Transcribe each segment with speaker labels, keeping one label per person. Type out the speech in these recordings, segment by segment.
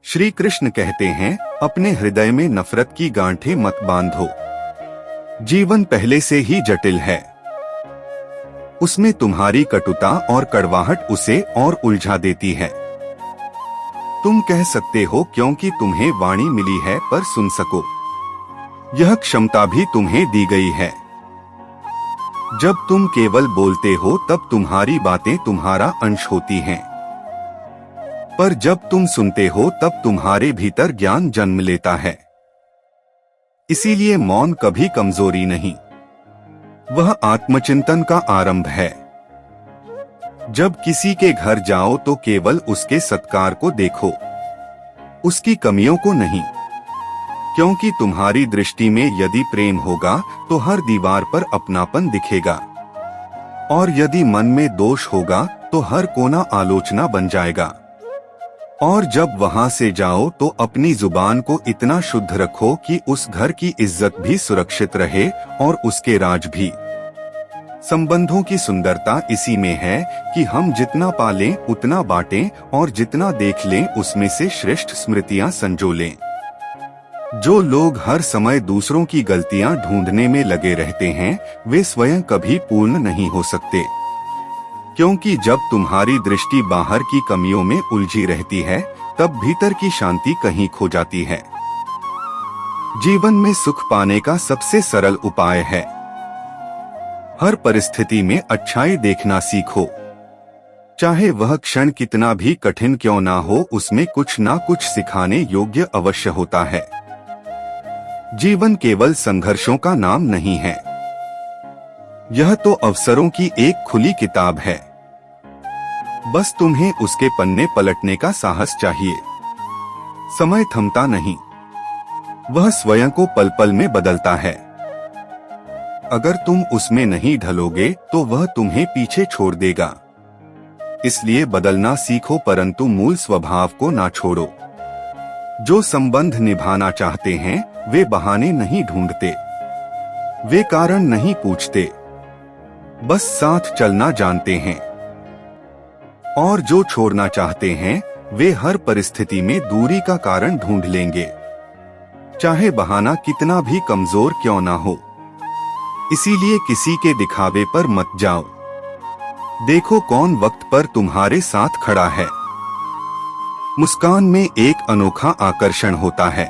Speaker 1: श्री कृष्ण कहते हैं, अपने हृदय में नफरत की गांठें मत बांधो। जीवन पहले से ही जटिल है। उसमें तुम्हारी कटुता और कड़वाहट उसे और उलझा देती है। तुम कह सकते हो क्योंकि तुम्हें वाणी मिली है पर सुन सको। यह क्षमता भी तुम्हें दी गई है। जब तुम केवल बोलते हो तब तुम्हारी बातें तुम्हारा अंश होती हैं। पर जब तुम सुनते हो तब तुम्हारे भीतर ज्ञान जन्म लेता है। इसीलिए मौन कभी कमजोरी नहीं, वह आत्मचिंतन का आरंभ है। जब किसी के घर जाओ तो केवल उसके सत्कार को देखो, उसकी कमियों को नहीं। क्योंकि तुम्हारी दृष्टि में यदि प्रेम होगा तो हर दीवार पर अपनापन दिखेगा, और यदि मन में दोष होगा तो हर कोना आलोचना बन जाएगा। और जब वहां से जाओ तो अपनी जुबान को इतना शुद्ध रखो कि उस घर की इज्जत भी सुरक्षित रहे और उसके राज भी। संबंधों की सुंदरता इसी में है कि हम जितना पालें उतना बांटें और जितना देख लें उसमें से श्रेष्ठ स्मृतियां संजो लें। जो लोग हर समय दूसरों की गलतियां ढूंढने में लगे रहते हैं वे स्वयं कभी पूर्ण नहीं हो सकते। क्योंकि जब तुम्हारी दृष्टि बाहर की कमियों में उलझी रहती है तब भीतर की शांति कहीं खो जाती है। जीवन में सुख पाने का सबसे सरल उपाय है, हर परिस्थिति में अच्छाई देखना सीखो। चाहे वह क्षण कितना भी कठिन क्यों ना हो, उसमें कुछ ना कुछ सिखाने योग्य अवश्य होता है। जीवन केवल संघर्षों का नाम नहीं है, यह तो अवसरों की एक खुली किताब है। बस तुम्हें उसके पन्ने पलटने का साहस चाहिए। समय थमता नहीं, वह स्वयं को पल पल में बदलता है। अगर तुम उसमें नहीं ढलोगे तो वह तुम्हें पीछे छोड़ देगा। इसलिए बदलना सीखो, परंतु मूल स्वभाव को ना छोड़ो। जो संबंध निभाना चाहते हैं वे बहाने नहीं ढूंढते, वे कारण नहीं पूछते, बस साथ चलना जानते हैं। और जो छोड़ना चाहते हैं वे हर परिस्थिति में दूरी का कारण ढूंढ लेंगे, चाहे बहाना कितना भी कमजोर क्यों ना हो। इसीलिए किसी के दिखावे पर मत जाओ, देखो कौन वक्त पर तुम्हारे साथ खड़ा है। मुस्कान में एक अनोखा आकर्षण होता है।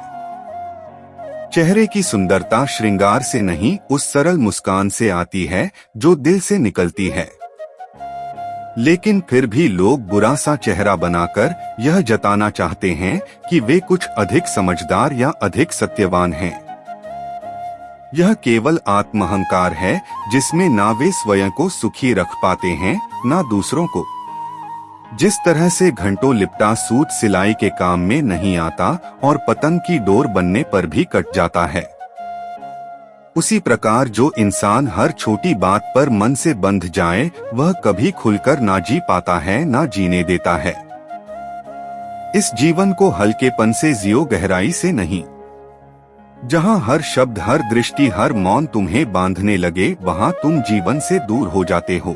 Speaker 1: चेहरे की सुंदरता श्रृंगार से नहीं, उस सरल मुस्कान से आती है जो दिल से निकलती है। लेकिन फिर भी लोग बुरा सा चेहरा बनाकर यह जताना चाहते हैं कि वे कुछ अधिक समझदार या अधिक सत्यवान हैं। यह केवल आत्मअहंकार है जिसमें ना वे स्वयं को सुखी रख पाते हैं ना दूसरों को। जिस तरह से घंटों लिपटा सूत सिलाई के काम में नहीं आता और पतंग की डोर बनने पर भी कट जाता है, उसी प्रकार जो इंसान हर छोटी बात पर मन से बंध जाए वह कभी खुलकर ना जी पाता है ना जीने देता है। इस जीवन को हल्केपन से जियो, गहराई से नहीं। जहां हर शब्द, हर दृष्टि, हर मौन तुम्हें बांधने लगे वहां तुम जीवन से दूर हो जाते हो।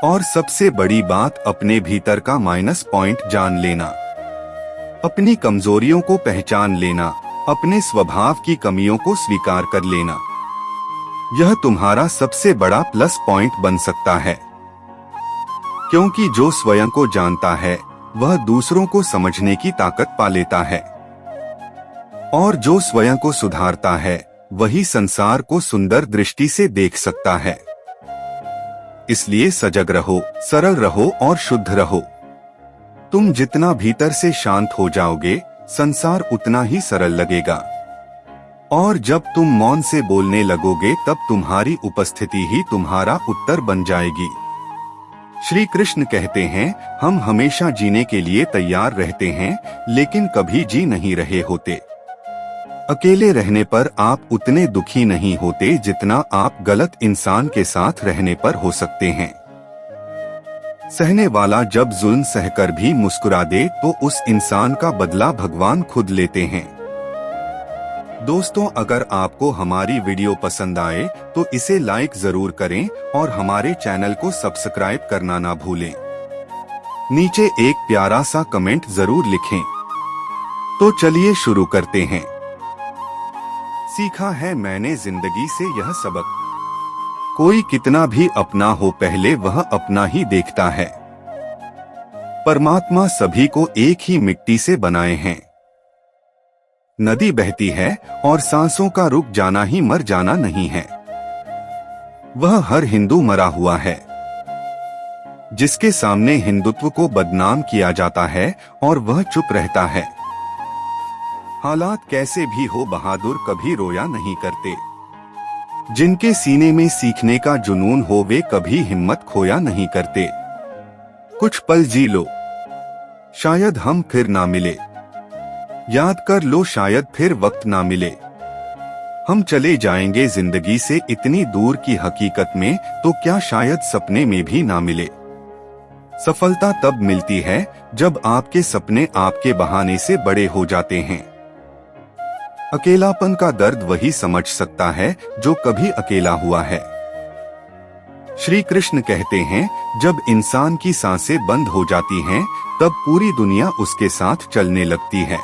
Speaker 1: और सबसे बड़ी बात, अपने भीतर का माइनस पॉइंट जान लेना, अपनी कमजोरियों को पहचान लेना, अपने स्वभाव की कमियों को स्वीकार कर लेना। यह तुम्हारा सबसे बड़ा प्लस पॉइंट बन सकता है। क्योंकि जो स्वयं को जानता है वह दूसरों को समझने की ताकत पा लेता है, और जो स्वयं को सुधारता है वही संसार को सुंदर दृष्टि से देख सकता है। इसलिए सजग रहो, सरल रहो और शुद्ध रहो। तुम जितना भीतर से शांत हो जाओगे संसार उतना ही सरल लगेगा। और जब तुम मौन से बोलने लगोगे तब तुम्हारी उपस्थिति ही तुम्हारा उत्तर बन जाएगी। श्री कृष्ण कहते हैं, हम हमेशा जीने के लिए तैयार रहते हैं लेकिन कभी जी नहीं रहे होते। अकेले रहने पर आप उतने दुखी नहीं होते जितना आप गलत इंसान के साथ रहने पर हो सकते हैं। सहने वाला जब जुल्म सहकर भी मुस्कुरा दे तो उस इंसान का बदला भगवान खुद लेते हैं। दोस्तों, अगर आपको हमारी वीडियो पसंद आए तो इसे लाइक जरूर करें और हमारे चैनल को सब्सक्राइब करना ना भूलें। नीचे एक प्यारा सा कमेंट जरूर लिखें। तो चलिए शुरू करते हैं। सीखा है मैंने जिंदगी से यह सबक, कोई कितना भी अपना हो पहले वह अपना ही देखता है। परमात्मा सभी को एक ही मिट्टी से बनाए हैं। नदी बहती है और सांसों का रुक जाना ही मर जाना नहीं है। वह हर हिंदू मरा हुआ है जिसके सामने हिंदुत्व को बदनाम किया जाता है और वह चुप रहता है। हालात कैसे भी हो बहादुर कभी रोया नहीं करते। जिनके सीने में सीखने का जुनून हो वे कभी हिम्मत खोया नहीं करते। कुछ पल जी लो, शायद हम फिर ना मिले। याद कर लो शायद फिर वक्त ना मिले। हम चले जाएंगे जिंदगी से इतनी दूर की हकीकत में तो क्या शायद सपने में भी ना मिले। सफलता तब मिलती है जब आपके सपने आपके बहाने से बड़े हो जाते हैं। अकेलापन का दर्द वही समझ सकता है जो कभी अकेला हुआ है। श्री कृष्ण कहते हैं, जब इंसान की सांसें बंद हो जाती हैं, तब पूरी दुनिया उसके साथ चलने लगती है।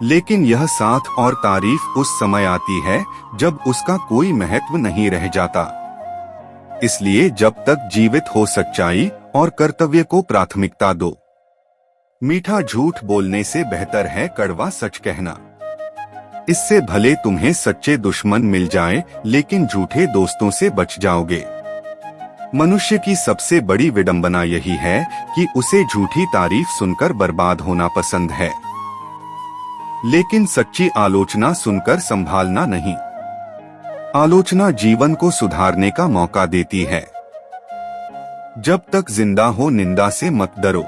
Speaker 1: लेकिन यह साथ और तारीफ उस समय आती है जब उसका कोई महत्व नहीं रह जाता। इसलिए जब तक जीवित हो सच्चाई और कर्तव्य को प्राथमिकता दो। मीठा झूठ बोलने से बेहतर है कड़वा सच कहना। इससे भले तुम्हें सच्चे दुश्मन मिल जाएं, लेकिन झूठे दोस्तों से बच जाओगे। मनुष्य की सबसे बड़ी विडंबना यही है कि उसे झूठी तारीफ सुनकर बर्बाद होना पसंद है, लेकिन सच्ची आलोचना सुनकर संभालना नहीं। आलोचना जीवन को सुधारने का मौका देती है। जब तक जिंदा हो निंदा से मत डरो।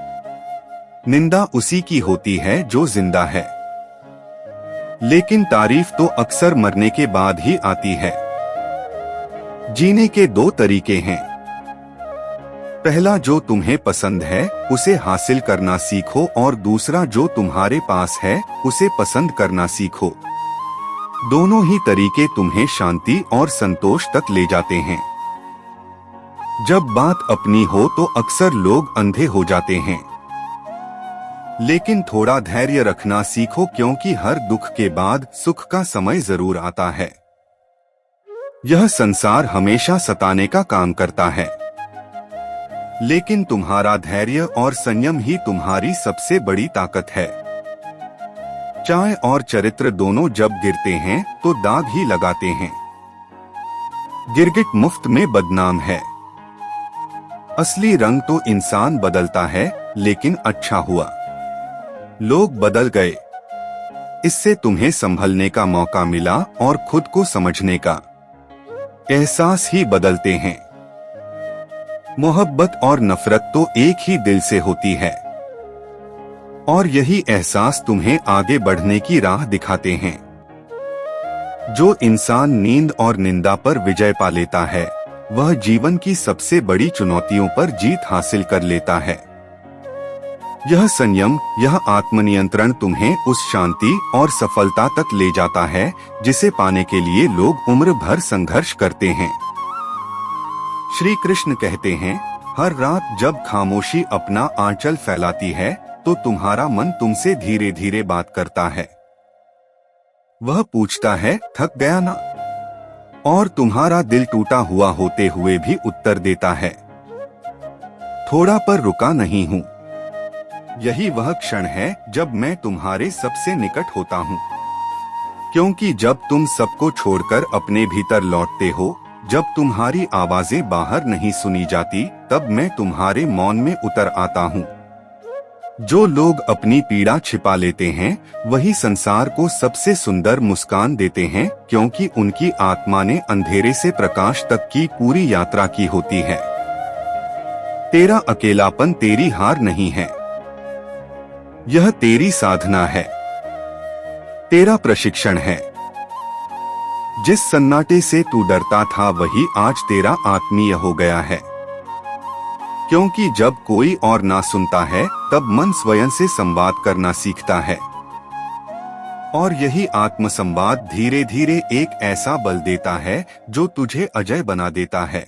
Speaker 1: निंदा उसी की होती है जो जिंदा है, लेकिन तारीफ तो अक्सर मरने के बाद ही आती है। जीने के दो तरीके हैं। पहला, जो तुम्हें पसंद है उसे हासिल करना सीखो, और दूसरा, जो तुम्हारे पास है उसे पसंद करना सीखो। दोनों ही तरीके तुम्हें शांति और संतोष तक ले जाते हैं। जब बात अपनी हो तो अक्सर लोग अंधे हो जाते हैं। लेकिन थोड़ा धैर्य रखना सीखो, क्योंकि हर दुख के बाद सुख का समय जरूर आता है। यह संसार हमेशा सताने का काम करता है, लेकिन तुम्हारा धैर्य और संयम ही तुम्हारी सबसे बड़ी ताकत है। चाय और चरित्र दोनों जब गिरते हैं तो दाग ही लगाते हैं। गिरगिट मुफ्त में बदनाम है। असली रंग तो इंसान बदलता है, लेकिन अच्छा हुआ लोग बदल गए। इससे तुम्हें संभलने का मौका मिला और खुद को समझने का। एहसास ही बदलते हैं। मोहब्बत और नफरत तो एक ही दिल से होती है, और यही एहसास तुम्हें आगे बढ़ने की राह दिखाते हैं। जो इंसान नींद और निंदा पर विजय पा लेता है, वह जीवन की सबसे बड़ी चुनौतियों पर जीत हासिल कर लेता है। यह संयम, यह आत्मनियंत्रण तुम्हें उस शांति और सफलता तक ले जाता है जिसे पाने के लिए लोग उम्र भर संघर्ष करते हैं। श्री कृष्ण कहते हैं, हर रात जब खामोशी अपना आंचल फैलाती है तो तुम्हारा मन तुमसे धीरे धीरे बात करता है। वह पूछता है, थक गया ना? और तुम्हारा दिल टूटा हुआ होते हुए भी उत्तर देता है, थोड़ा पर रुका नहीं हूँ। यही वह क्षण है जब मैं तुम्हारे सबसे निकट होता हूँ, क्योंकि जब तुम सबको छोड़कर अपने भीतर लौटते हो, जब तुम्हारी आवाजें बाहर नहीं सुनी जाती, तब मैं तुम्हारे मौन में उतर आता हूँ। जो लोग अपनी पीड़ा छिपा लेते हैं, वही संसार को सबसे सुंदर मुस्कान देते हैं, क्योंकि उनकी आत्मा ने अंधेरे से प्रकाश तक की पूरी यात्रा की होती है। तेरा अकेलापन तेरी हार नहीं है, यह तेरी साधना है, तेरा प्रशिक्षण है। जिस सन्नाटे से तू डरता था वही आज तेरा आत्मीय हो गया है, क्योंकि जब कोई और ना सुनता है तब मन स्वयं से संवाद करना सीखता है, और यही आत्मसंवाद धीरे धीरे एक ऐसा बल देता है जो तुझे अजय बना देता है।